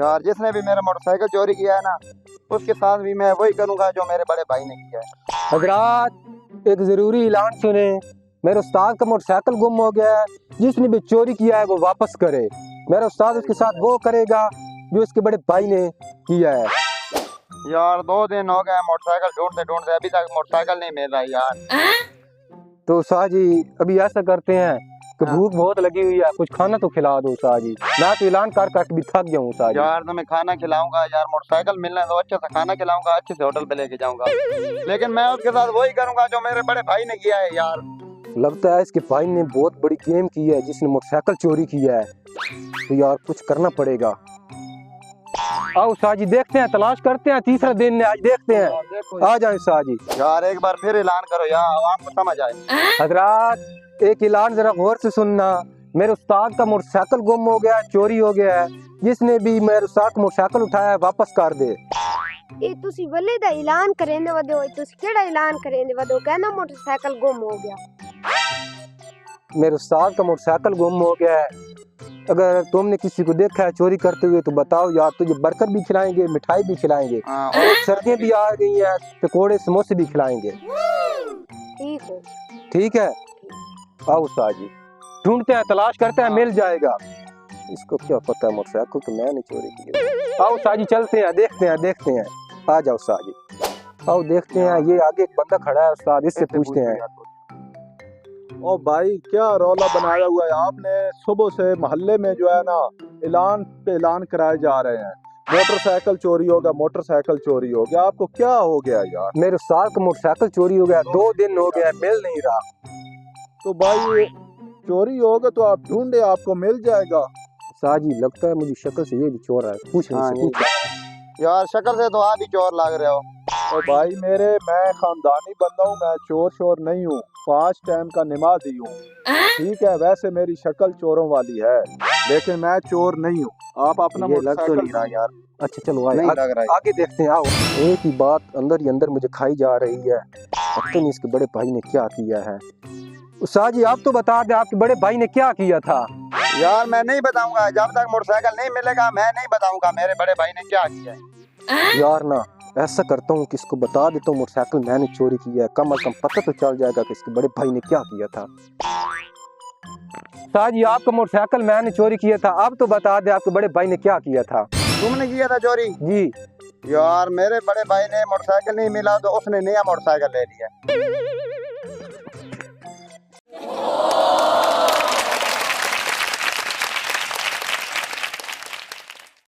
यार जिसने भी मेरा मोटरसाइकिल चोरी किया है ना, उसके साथ भी मैं वही करूंगा जो मेरे बड़े भाई ने किया है। हजरात, एक जरूरी ऐलान सुने। मेरे उस्ताद का मोटरसाइकिल गुम हो गया है। जिसने भी चोरी किया है वो वापस करे। मेरा उस्ताद उसके साथ वो करेगा जो उसके बड़े भाई ने किया है। यार 2 दिन हो गए मोटरसाइकिल ढूंढते ढूंढते, अभी तक मोटरसाइकिल नहीं मिल रहा यार। तो उस्ताद जी अभी ऐसा करते हैं कि हाँ। भूख बहुत लगी हुई है, कुछ खाना तो खिला दो उस्ताद जी। मैं तो ऐलान कर कर भी थक गया हूँ उस्ताद जी। यार तुम्हें खाना खिलाऊंगा यार, मोटरसाइकिल मिलना है तो अच्छे से खाना खिलाऊंगा, अच्छे से होटल पे लेके जाऊंगा, लेकिन मैं उसके साथ वही करूंगा जो मेरे बड़े भाई ने किया है यार। लगता है इसके भाई ने बहुत बड़ी गेम की है जिसने मोटरसाइकिल चोरी किया है। तो यार कुछ करना पड़ेगा। आओ उस्ताद जी, देखते हैं, तलाश करते हैं। तीसरा दिन है आज, देखते हैं। आ जाए उस्ताद जी। यार एक बार फिर ऐलान करो यार, आवाम को समझ आए। हजरात, एक ऐलान जरा गौर से सुनना। मेरे उस्ताद का मोटरसाइकिल गुम हो गया है, चोरी हो गया है। जिसने भी मेरे उस्ताद का मोटरसाइकिल उठाया है वापस कर दे। ਇਹ ਤੁਸੀਂ ਵੱਲੇ ਦਾ ਐਲਾਨ ਕਰਨੇ ਵਦੇ ਹੋ, ਤੁਸੀਂ ਕਿਹੜਾ ਐਲਾਨ ਕਰਨੇ ਵਦੇ ਹੋ? कहना मोटरसाइकिल गुम हो गया। मेरे उस्ताद का मोटरसाइकिल गुम हो गया है। अगर तुमने किसी को देखा है चोरी करते हुए तो बताओ यार, तुझे बर्गर भी खिलाएंगे, मिठाई भी खिलाएंगे, हाँ, और सर्दियाँ भी आ गई हैं, पकोड़े समोसे भी खिलाएंगे। ठीक है। ठीक है, आओ उस्ताद जी, ढूंढते हैं, तलाश करते हैं, मिल जाएगा। इसको क्या पता है मोटरसाइकिल तो मैंने चोरी की। आओ उस्ताद जी, चलते हैं, देखते हैं। आ जाओ उस्ताद जी, आओ देखते हैं। ये आगे एक बंदा खड़ा है उस्ताद, इससे पूछते हैं। ओ भाई, क्या रौला बनाया हुआ है आपने? सुबह से मोहल्ले में जो है ना ऐलान पे ऐलान कराए जा रहे हैं, मोटरसाइकिल चोरी हो गया, मोटरसाइकिल चोरी हो गया। आपको क्या हो गया यार? मेरे उस्ताद का मोटरसाइकिल चोरी हो गया, 2 दिन हो गया, मिल नहीं रहा। तो भाई चोरी होगा तो आप ढूंढे, आपको मिल जाएगा। उस्ताद जी लगता है मुझे शक्ल से ये भी चोर है। पूछ हाँ, नहीं सकती। यार शक्ल से तो आप ही चोर लग रहे हो। ओ भाई मैं खानदानी बंदा हूँ, मैं चोर शोर नहीं हूँ, 5 टाइम का नमाजी हूँ। ठीक है, वैसे मेरी शक्ल चोरों वाली है, लेकिन मैं चोर नहीं हूँ। आप अपना ये लग तो नहीं मोटरसाइकिल रहा यार। अच्छा चलो नहीं लग रहा है। आगे देखते हैं। आओ, एक ही बात अंदर ही अंदर मुझे खाई जा रही है। पता नहीं इसके बड़े भाई ने क्या किया है। उस्ताद जी आप तो बता दे, आपके बड़े भाई ने क्या किया था? यार मैं नहीं बताऊंगा, जब तक मोटरसाइकिल नहीं मिलेगा मैं नहीं बताऊंगा मेरे बड़े भाई ने क्या किया है। यार ना ऐसा करता हूँ कि इसको बता देता हूँ मोटरसाइकिल मैंने चोरी किया है, कम से कम पता तो चल जाएगा कि इसके बड़े भाई ने क्या किया था। उस्ताद जी आपका मोटरसाइकिल मैंने चोरी किया था, अब तो बता दे आपके बड़े भाई ने क्या किया था? तुमने किया था चोरी? जी। यार मेरे बड़े भाई ने मोटरसाइकिल नहीं मिला तो उसने नया मोटरसाइकिल ले लिया।